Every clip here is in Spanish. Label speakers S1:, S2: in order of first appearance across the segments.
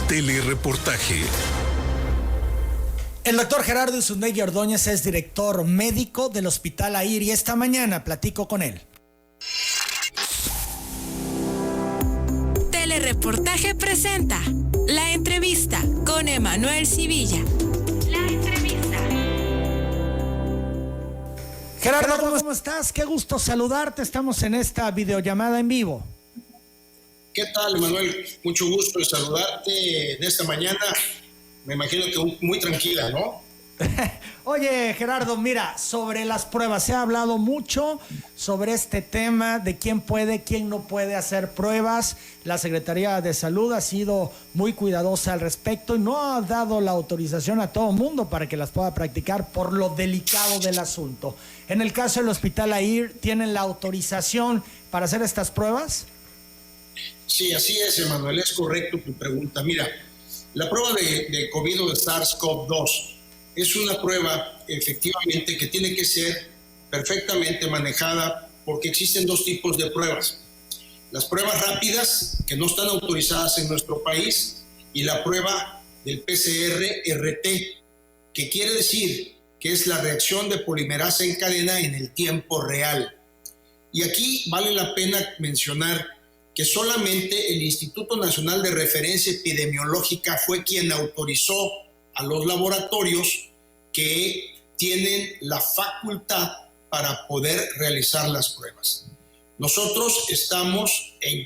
S1: Telereportaje.
S2: El doctor Gerardo Izundegui Ordóñez es director médico del Hospital AIR y esta mañana platico con él.
S3: Telereportaje presenta La Entrevista con Emanuel Civilla. La Entrevista.
S2: Gerardo, ¿cómo estás? Qué gusto saludarte. Estamos en esta videollamada en vivo.
S4: ¿Qué tal, Emanuel? Mucho gusto de saludarte de esta mañana. Me imagino que muy tranquila, ¿no?
S2: Oye, Gerardo, mira, sobre las pruebas, se ha hablado mucho sobre este tema de quién puede, quién no puede hacer pruebas. La Secretaría de Salud ha sido muy cuidadosa al respecto y no ha dado la autorización a todo mundo para que las pueda practicar por lo delicado del asunto. En el caso del Hospital AIR, ¿tienen la autorización para hacer estas pruebas?
S4: Sí, así es, Emanuel, es correcto tu pregunta. Mira, la prueba de COVID o de SARS-CoV-2 es una prueba efectivamente que tiene que ser perfectamente manejada porque existen dos tipos de pruebas. Las pruebas rápidas, que no están autorizadas en nuestro país, y la prueba del PCR-RT, que quiere decir que es la reacción de polimerasa en cadena en el tiempo real. Y aquí vale la pena mencionar que solamente el Instituto Nacional de Referencia Epidemiológica fue quien autorizó a los laboratorios que tienen la facultad para poder realizar las pruebas. Nosotros estamos en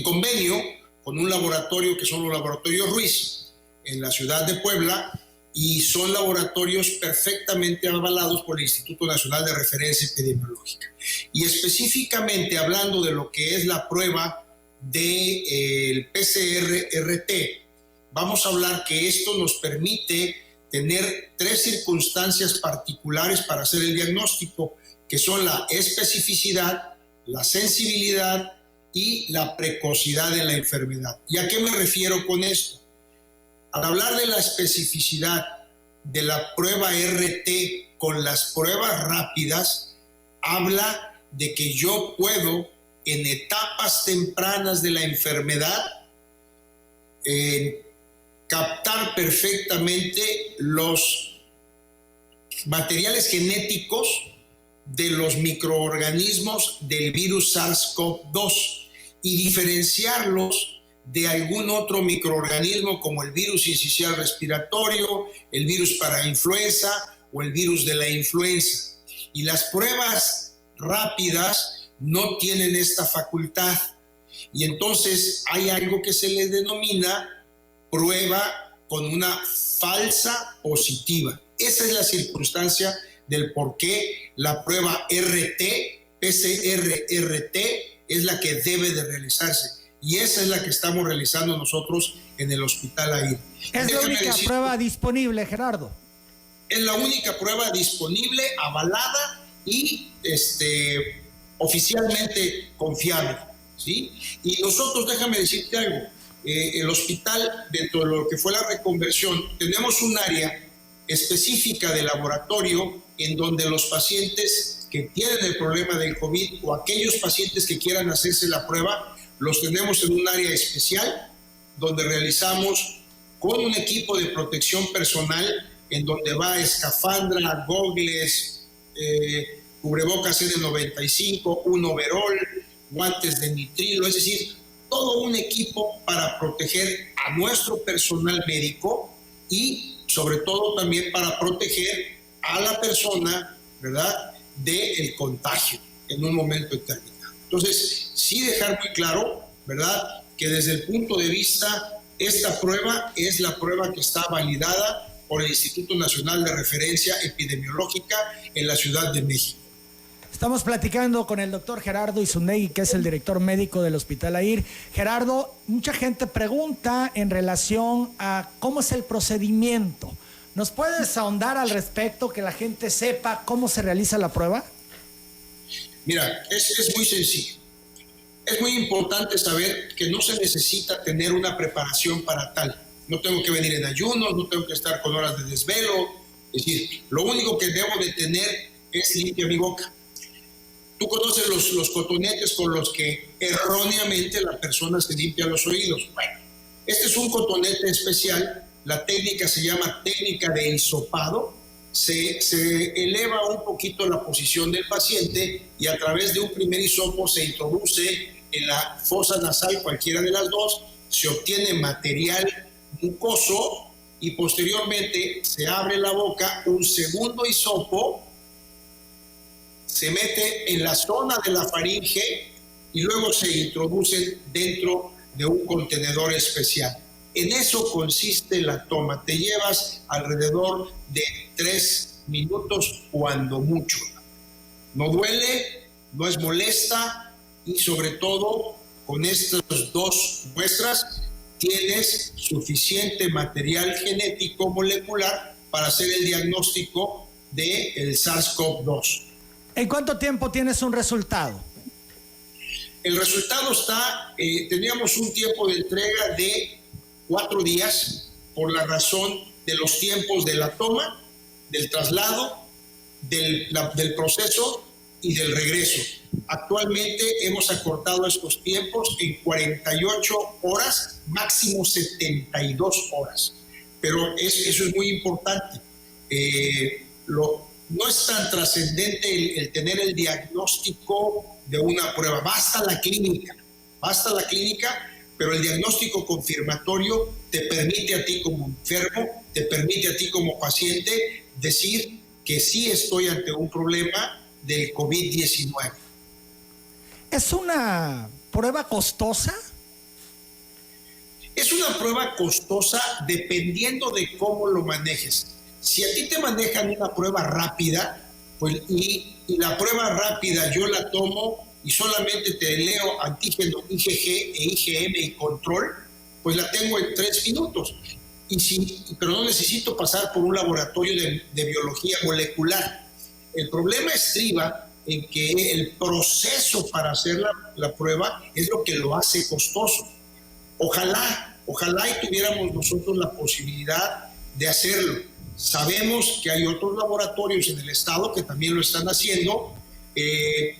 S4: convenio con un laboratorio que son los laboratorios Ruiz en la ciudad de Puebla, y son laboratorios perfectamente avalados por el Instituto Nacional de Referencia Epidemiológica. Y específicamente hablando de lo que es la prueba del PCR-RT, vamos a hablar que esto nos permite tener tres circunstancias particulares para hacer el diagnóstico, que son la especificidad, la sensibilidad y la precocidad de la enfermedad. ¿Y a qué me refiero con esto? Al hablar de la especificidad de la prueba RT con las pruebas rápidas, habla de que yo puedo, en etapas tempranas de la enfermedad, captar perfectamente los materiales genéticos de los microorganismos del virus SARS-CoV-2 y diferenciarlos de algún otro microorganismo como el virus sincicial respiratorio, el virus para influenza o el virus de la influenza. Y las pruebas rápidas no tienen esta facultad. Y entonces hay algo que se le denomina prueba con una falsa positiva. Esa es la circunstancia del por qué la prueba RT, PCR-RT, es la que debe de realizarse. Y esa es la que estamos realizando nosotros en el Hospital AIR.
S2: ¿Es la única prueba disponible, Gerardo?
S4: Es la única prueba disponible, avalada y oficialmente confiable, ¿sí? Y nosotros, déjame decirte algo, el hospital, dentro de lo que fue la reconversión, tenemos un área específica de laboratorio en donde los pacientes que tienen el problema del COVID o aquellos pacientes que quieran hacerse la prueba, los tenemos en un área especial donde realizamos con un equipo de protección personal en donde va escafandra, gogles, cubrebocas N95, un overol, guantes de nitrilo, es decir, todo un equipo para proteger a nuestro personal médico y sobre todo también para proteger a la persona, ¿verdad?, del contagio en un momento determinado. Entonces, sí dejar muy claro, ¿verdad?, que desde el punto de vista, esta prueba es la prueba que está validada por el Instituto Nacional de Referencia Epidemiológica en la Ciudad de México.
S2: Estamos platicando con el doctor Gerardo Izundegui, que es el director médico del Hospital AIR. Gerardo, mucha gente pregunta en relación a cómo es el procedimiento. ¿Nos puedes ahondar al respecto, que la gente sepa cómo se realiza la prueba?
S4: Mira, es muy sencillo. Es muy importante saber que no se necesita tener una preparación para tal. No tengo que venir en ayunos, no tengo que estar con horas de desvelo. Es decir, lo único que debo de tener es limpia mi boca. Tú conoces los cotonetes con los que erróneamente la persona se limpia los oídos. Bueno, Este es un cotonete especial, la técnica se llama técnica de hisopado. Se eleva un poquito la posición del paciente y a través de un primer hisopo se introduce en la fosa nasal, cualquiera de las dos, se obtiene material mucoso y posteriormente se abre la boca, un segundo hisopo se mete en la zona de la faringe y luego se introducen dentro de un contenedor especial. En eso consiste la toma. Te llevas alrededor de 3 minutos cuando mucho. No duele, no es molesta y sobre todo con estas 2 muestras tienes suficiente material genético molecular para hacer el diagnóstico del SARS-CoV-2.
S2: ¿En cuánto tiempo tienes un resultado?
S4: El resultado está, teníamos un tiempo de entrega de 4 días por la razón de los tiempos de la toma, del traslado, del proceso y del regreso. Actualmente hemos acortado estos tiempos en 48 horas, máximo 72 horas. Pero eso es muy importante. No es tan trascendente el tener el diagnóstico de una prueba. Basta la clínica, pero el diagnóstico confirmatorio te permite a ti como enfermo, te permite a ti como paciente decir que sí estoy ante un problema del COVID-19.
S2: ¿Es una prueba costosa?
S4: Es una prueba costosa dependiendo de cómo lo manejes. Si a ti te manejan una prueba rápida, pues, y la prueba rápida yo la tomo y solamente te leo antígeno, IgG e IgM y control, pues la tengo en 3 minutos. Pero no necesito pasar por un laboratorio de biología molecular. El problema estriba en que el proceso para hacer la prueba es lo que lo hace costoso. Ojalá y tuviéramos nosotros la posibilidad de hacerlo. Sabemos que hay otros laboratorios en el estado que también lo están haciendo,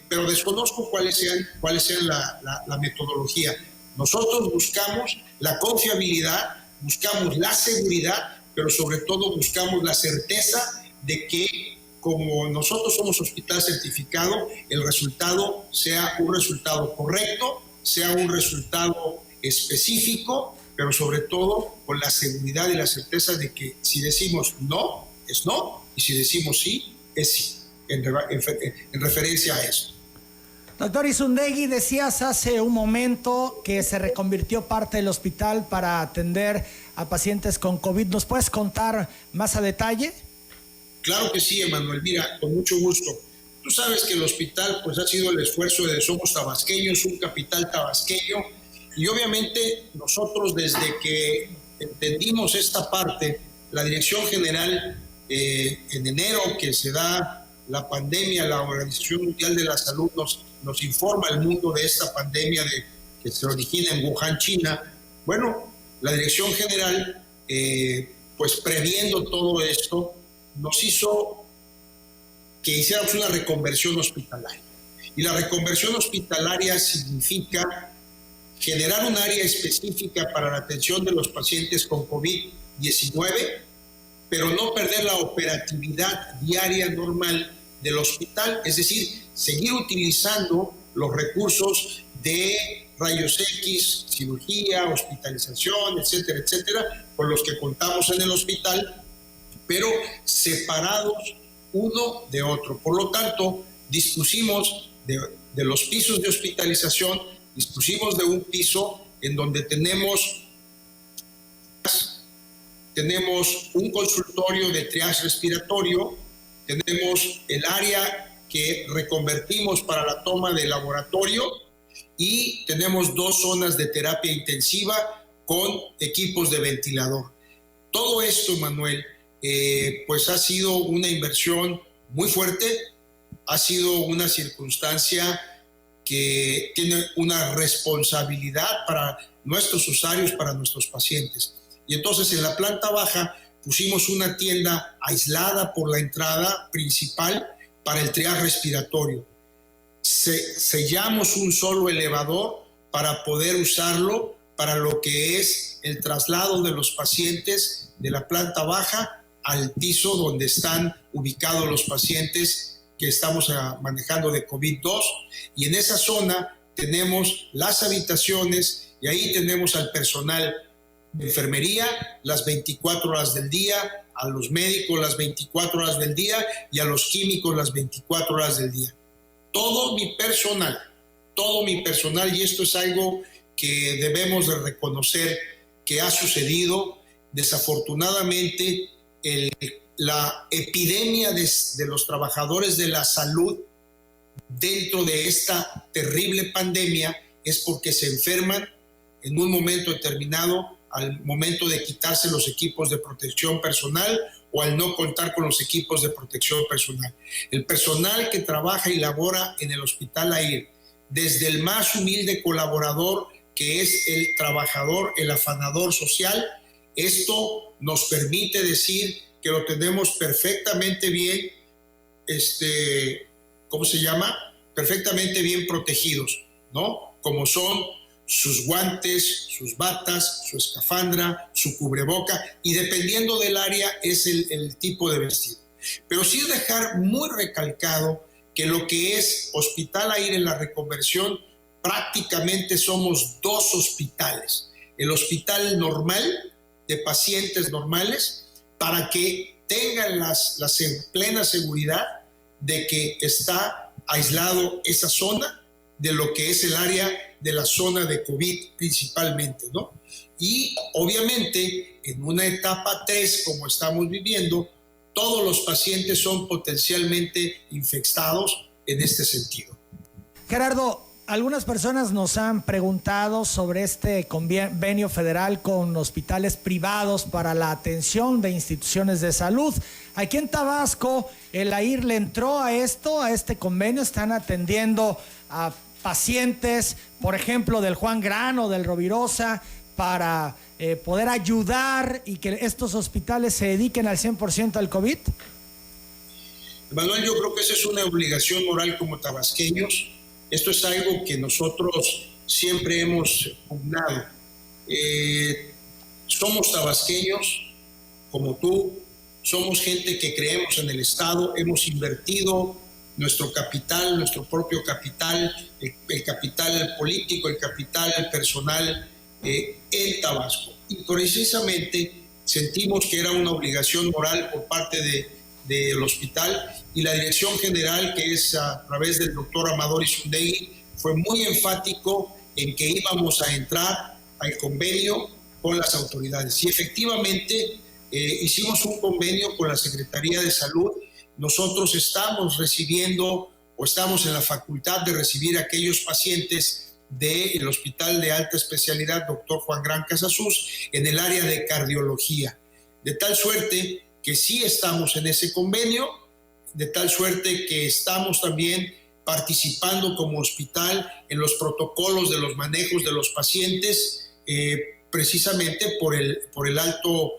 S4: pero desconozco cuáles sean la metodología. Nosotros buscamos la confiabilidad, buscamos la seguridad, pero sobre todo buscamos la certeza de que como nosotros somos hospital certificado, el resultado sea un resultado correcto, sea un resultado específico, pero sobre todo con la seguridad y la certeza de que si decimos no, es no, y si decimos sí, es sí, en referencia a eso.
S2: Doctor Izundegui, decías hace un momento que se reconvirtió parte del hospital para atender a pacientes con COVID. ¿Nos puedes contar más a detalle?
S4: Claro que sí, Emanuel. Mira, con mucho gusto. Tú sabes que el hospital pues ha sido el esfuerzo de Somos Tabasqueños, un capital tabasqueño, y obviamente nosotros desde que entendimos esta parte, la Dirección General en enero que se da la pandemia, la Organización Mundial de la Salud nos informa al mundo de esta pandemia que se origina en Wuhan, China. Bueno, la Dirección General, pues previendo todo esto, nos hizo que hiciéramos una reconversión hospitalaria. Y la reconversión hospitalaria significa generar un área específica para la atención de los pacientes con COVID-19, pero no perder la operatividad diaria normal del hospital, es decir, seguir utilizando los recursos de rayos X, cirugía, hospitalización, etcétera, etcétera, con los que contamos en el hospital, pero separados uno de otro. Por lo tanto, dispusimos de los pisos de hospitalización, dispusimos de un piso en donde tenemos un consultorio de triage respiratorio, tenemos el área que reconvertimos para la toma de laboratorio y tenemos 2 zonas de terapia intensiva con equipos de ventilador. Todo esto, Manuel, pues ha sido una inversión muy fuerte, ha sido una circunstancia que tiene una responsabilidad para nuestros usuarios, para nuestros pacientes. Y entonces en la planta baja pusimos una tienda aislada por la entrada principal para el triage respiratorio. Sellamos un solo elevador para poder usarlo para lo que es el traslado de los pacientes de la planta baja al piso donde están ubicados los pacientes que estamos manejando de COVID-2, y en esa zona tenemos las habitaciones y ahí tenemos al personal de enfermería las 24 horas del día, a los médicos las 24 horas del día y a los químicos las 24 horas del día. Todo mi personal, y esto es algo que debemos de reconocer que ha sucedido. Desafortunadamente, la epidemia de los trabajadores de la salud dentro de esta terrible pandemia es porque se enferman en un momento determinado, al momento de quitarse los equipos de protección personal o al no contar con los equipos de protección personal. El personal que trabaja y labora en el Hospital AIR, desde el más humilde colaborador que es el trabajador, el afanador social, esto nos permite decir que lo tenemos perfectamente bien, perfectamente bien protegidos, ¿no? Como son sus guantes, sus batas, su escafandra, su cubreboca, y dependiendo del área es el tipo de vestido. Pero sí dejar muy recalcado que lo que es Hospital AIR en la reconversión, prácticamente somos dos hospitales. El hospital normal, de pacientes normales, para que tengan la plena seguridad de que está aislado esa zona de lo que es el área de la zona de COVID principalmente, ¿no? Y obviamente en una etapa 3, como estamos viviendo, todos los pacientes son potencialmente infectados en este sentido.
S2: Gerardo, algunas personas nos han preguntado sobre este convenio federal con hospitales privados para la atención de instituciones de salud. Aquí en Tabasco, el AIR le entró a este convenio, están atendiendo a pacientes, por ejemplo, del Juan Gran o del Rovirosa, para poder ayudar y que estos hospitales se dediquen al 100% al COVID?
S4: Manuel, yo creo que esa es una obligación moral como tabasqueños. Esto es algo que nosotros siempre hemos pugnado. Somos tabasqueños como tú, somos gente que creemos en el Estado, hemos invertido nuestro capital, nuestro propio capital, el capital político, el capital personal en Tabasco. Y precisamente sentimos que era una obligación moral por parte del hospital, y la dirección general, que es a través del doctor Amador Izundegui, fue muy enfático en que íbamos a entrar al convenio con las autoridades. Y efectivamente hicimos un convenio con la Secretaría de Salud. Nosotros estamos recibiendo o estamos en la facultad de recibir a aquellos pacientes del Hospital de Alta Especialidad Dr. Juan Gran Casasus en el área de cardiología. De tal suerte que sí estamos en ese convenio, de tal suerte que estamos también participando como hospital en los protocolos de los manejos de los pacientes, precisamente por el alto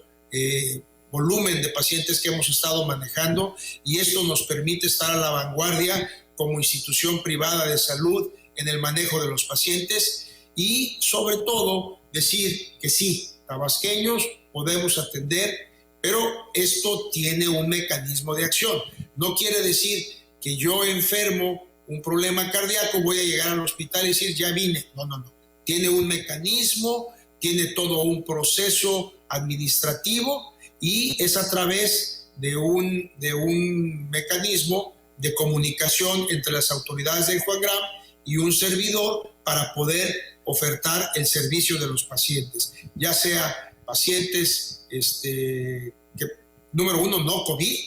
S4: volumen de pacientes que hemos estado manejando, y esto nos permite estar a la vanguardia como institución privada de salud en el manejo de los pacientes, y sobre todo decir que sí, tabasqueños podemos atender, pero esto tiene un mecanismo de acción. No quiere decir que yo enfermo un problema cardíaco voy a llegar al hospital y decir ya vine. No. Tiene un mecanismo, tiene todo un proceso administrativo, y es a través de un mecanismo de comunicación entre las autoridades del Juan Gran y un servidor para poder ofertar el servicio de los pacientes, ya sea pacientes número 1, no COVID,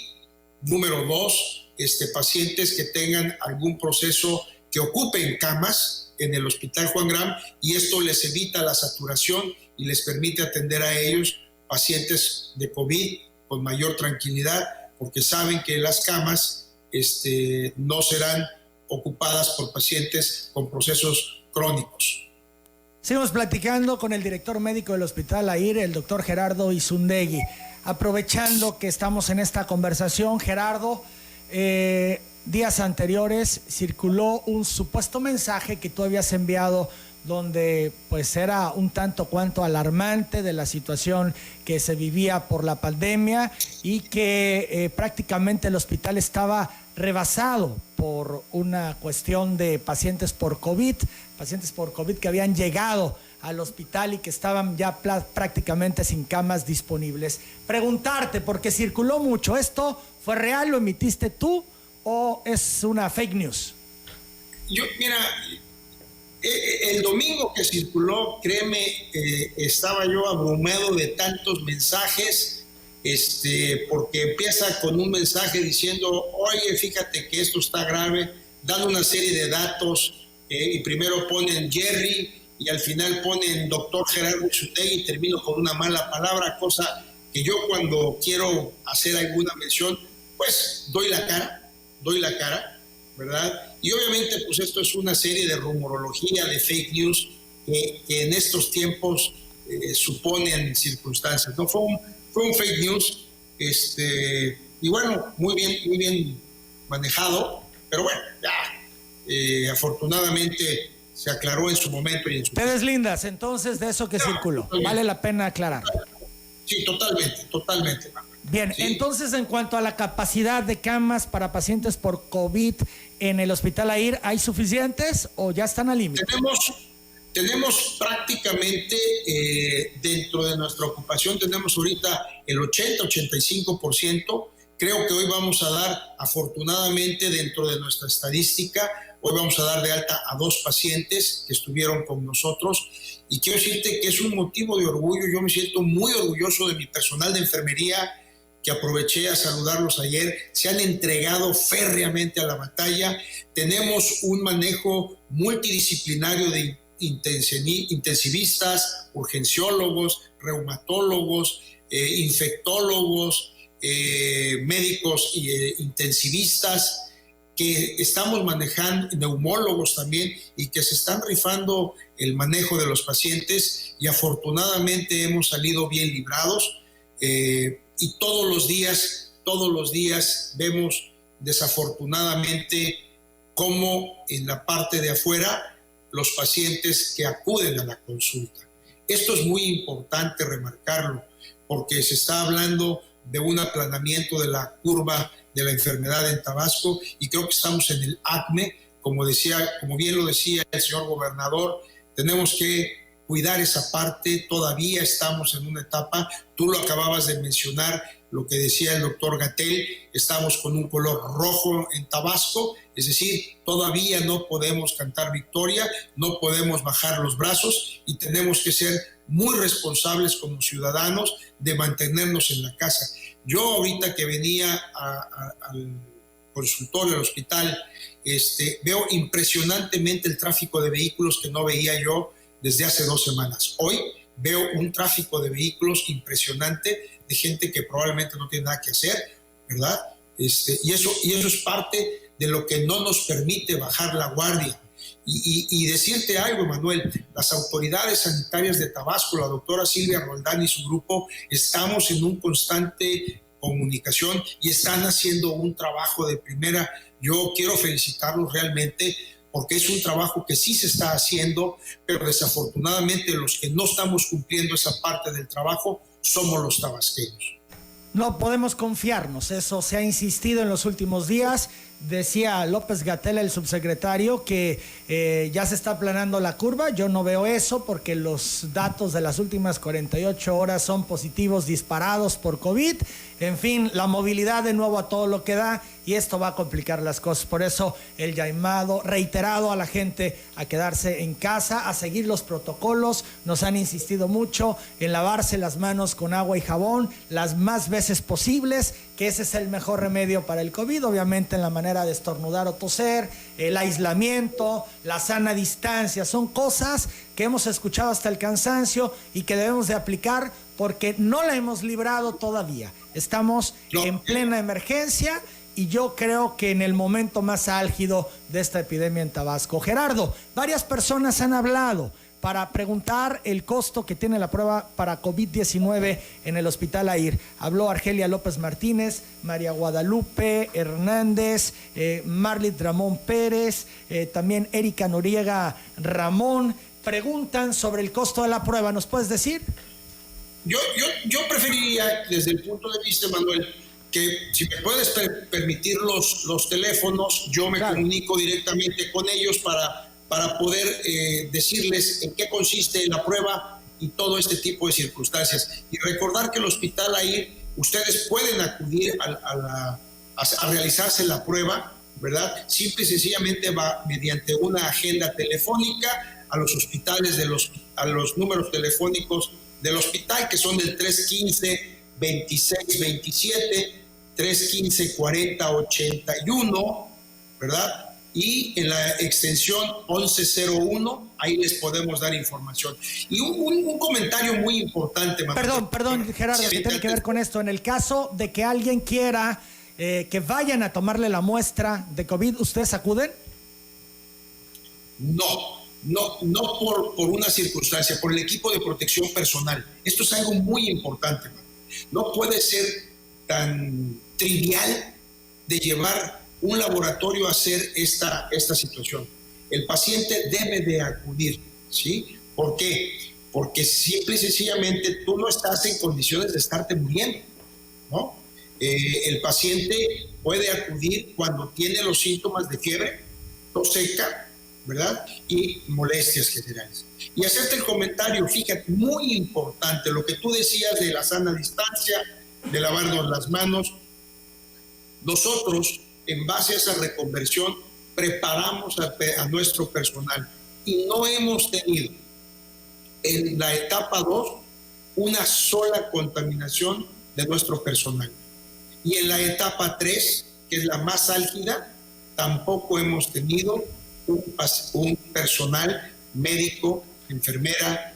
S4: número 2, pacientes que tengan algún proceso que ocupen camas en el Hospital Juan Gran, y esto les evita la saturación y les permite atender a ellos, pacientes de COVID, con mayor tranquilidad, porque saben que las camas no serán ocupadas por pacientes con procesos crónicos.
S2: Seguimos platicando con el director médico del Hospital AIR, el doctor Gerardo Izundegui. Aprovechando que estamos en esta conversación, Gerardo, días anteriores circuló un supuesto mensaje que tú habías enviado donde pues era un tanto cuanto alarmante de la situación que se vivía por la pandemia y que prácticamente el hospital estaba rebasado por una cuestión de pacientes por COVID que habían llegado al hospital y que estaban ya prácticamente sin camas disponibles. Preguntarte, porque circuló mucho, ¿esto fue real, lo emitiste tú o es una fake news?
S4: Mira, el domingo que circuló, créeme, estaba yo abrumado de tantos mensajes, porque empieza con un mensaje diciendo, oye, fíjate que esto está grave, dando una serie de datos, y primero ponen Jerry, y al final ponen doctor Gerardo Ixutegui, y termino con una mala palabra, cosa que yo cuando quiero hacer alguna mención, pues doy la cara, ¿verdad? Y obviamente pues esto es una serie de rumorología, de fake news, que en estos tiempos suponen circunstancias, ¿no? Fue un fake news, y bueno, muy bien manejado, pero bueno, ya afortunadamente se aclaró en su momento. Y en su
S2: Ustedes lindas, entonces, de eso que circuló. Vale la pena aclarar.
S4: Sí, totalmente.
S2: Bien, sí. Entonces, en cuanto a la capacidad de camas para pacientes por COVID en el Hospital AIR, ¿hay suficientes o ya están al límite?
S4: Tenemos prácticamente, dentro de nuestra ocupación, tenemos ahorita el 80-85%. Creo que hoy vamos a dar, afortunadamente, dentro de nuestra estadística, hoy vamos a dar de alta a 2 pacientes que estuvieron con nosotros. Y quiero decirte que es un motivo de orgullo. Yo me siento muy orgulloso de mi personal de enfermería, que aproveché a saludarlos ayer. Se han entregado férreamente a la batalla. Tenemos un manejo multidisciplinario de intensivistas, urgenciólogos, reumatólogos, infectólogos, médicos intensivistas, que estamos manejando, neumólogos también, y que se están rifando el manejo de los pacientes, y afortunadamente hemos salido bien librados, y todos los días vemos desafortunadamente cómo en la parte de afuera los pacientes que acuden a la consulta. Esto es muy importante remarcarlo, porque se está hablando de un aplanamiento de la curva de la enfermedad en Tabasco, y creo que estamos en el acme, como bien lo decía el señor gobernador. Tenemos que cuidar esa parte, todavía estamos en una etapa, tú lo acababas de mencionar, lo que decía el doctor Gatell, estamos con un color rojo en Tabasco, es decir, todavía no podemos cantar victoria, no podemos bajar los brazos, y tenemos que ser muy responsables como ciudadanos de mantenernos en la casa. Yo ahorita que venía al consultorio, al hospital, veo impresionantemente el tráfico de vehículos que no veía yo desde hace 2 semanas. Hoy veo un tráfico de vehículos impresionante, de gente que probablemente no tiene nada que hacer, ¿verdad? Y eso es parte de lo que no nos permite bajar la guardia. Y decirte algo, Manuel, las autoridades sanitarias de Tabasco, la doctora Silvia Roldán y su grupo, estamos en un constante comunicación y están haciendo un trabajo de primera. Yo quiero felicitarlos realmente, porque es un trabajo que sí se está haciendo, pero desafortunadamente los que no estamos cumpliendo esa parte del trabajo somos los tabasqueños.
S2: No podemos confiarnos, eso se ha insistido en los últimos días. Decía López-Gatell, el subsecretario, que ya se está aplanando la curva. Yo no veo eso, porque los datos de las últimas 48 horas son positivos disparados por COVID. En fin, la movilidad de nuevo a todo lo que da, y esto va a complicar las cosas. Por eso el llamado reiterado a la gente a quedarse en casa, a seguir los protocolos. Nos han insistido mucho en lavarse las manos con agua y jabón las más veces posibles, que ese es el mejor remedio para el COVID. Obviamente en la manera de estornudar o toser, el aislamiento, la sana distancia, son cosas que hemos escuchado hasta el cansancio y que debemos de aplicar, porque no la hemos librado todavía. Estamos en plena emergencia, y yo creo que en el momento más álgido de esta epidemia en Tabasco. Gerardo, varias personas han hablado para preguntar el costo que tiene la prueba para COVID-19 en el Hospital AIR. Habló Argelia López Martínez, María Guadalupe Hernández, Marlit Ramón Pérez, también Erika Noriega Ramón, preguntan sobre el costo de la prueba. ¿Nos puedes decir?
S4: Yo preferiría, desde el punto de vista, Manuel, que si me puedes permitir los teléfonos, yo me comunico directamente con ellos para poder decirles en qué consiste la prueba y todo este tipo de circunstancias. Y recordar que el Hospital AIR, ustedes pueden acudir a realizarse la prueba, ¿verdad? Simple y sencillamente va mediante una agenda telefónica a los hospitales, a los números telefónicos del hospital, que son del 315-2627, 315-4081, ¿verdad? Y en la extensión 1101, ahí les podemos dar información. Y un comentario muy importante, Manuel.
S2: Perdón, Gerardo, que tiene que ver con esto. En el caso de que alguien quiera que vayan a tomarle la muestra de COVID, ¿ustedes acuden?
S4: No por una circunstancia, por el equipo de protección personal. Esto es algo muy importante, Manuel. No puede ser tan trivial de llevar un laboratorio a hacer esta situación. El paciente debe de acudir, ¿sí? ¿Por qué? Porque simple y sencillamente tú no estás en condiciones de estarte muriendo, ¿no? El paciente puede acudir cuando tiene los síntomas de fiebre, tos seca, ¿verdad? Y molestias generales. Y hacerte el comentario, fíjate, muy importante, lo que tú decías de la sana distancia, de lavarnos las manos. Nosotros, en base a esa reconversión, preparamos a nuestro personal y no hemos tenido en la etapa 2 una sola contaminación de nuestro personal. Y en la etapa 3, que es la más álgida, tampoco hemos tenido un personal médico, enfermera,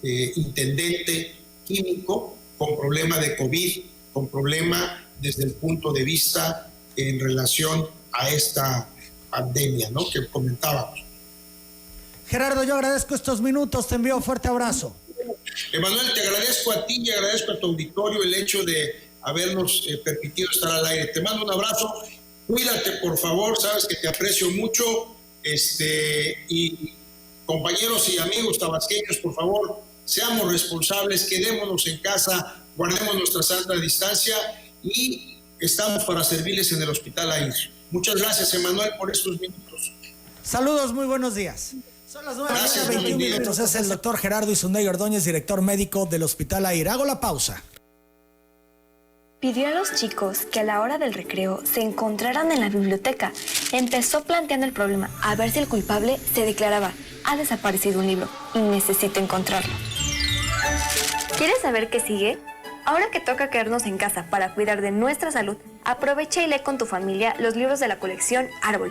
S4: intendente, químico, con problema de COVID, con problema desde el punto de vista en relación a esta pandemia, ¿no?, que comentábamos.
S2: Gerardo, yo agradezco estos minutos, te envío un fuerte abrazo.
S4: Emanuel, te agradezco a ti y agradezco a tu auditorio el hecho de habernos permitido estar al aire. Te mando un abrazo, cuídate por favor, sabes que te aprecio mucho, y compañeros y amigos tabasqueños, por favor, seamos responsables, quedémonos en casa, guardemos nuestra sana distancia y estamos para servirles en el Hospital AIR. Muchas gracias, Emanuel, por estos minutos.
S2: Saludos, muy buenos días. Son las 9:21 minutos. Es el doctor Gerardo Izundey Ordóñez, director médico del Hospital AIR. Hago la pausa.
S1: Pidió a los chicos que a la hora del recreo se encontraran en la biblioteca. Empezó planteando el problema, a ver si el culpable se declaraba: ha desaparecido un libro y necesito encontrarlo. ¿Quieres saber qué sigue? Ahora que toca quedarnos en casa para cuidar de nuestra salud, aprovecha y lee con tu familia los libros de la colección Árbol.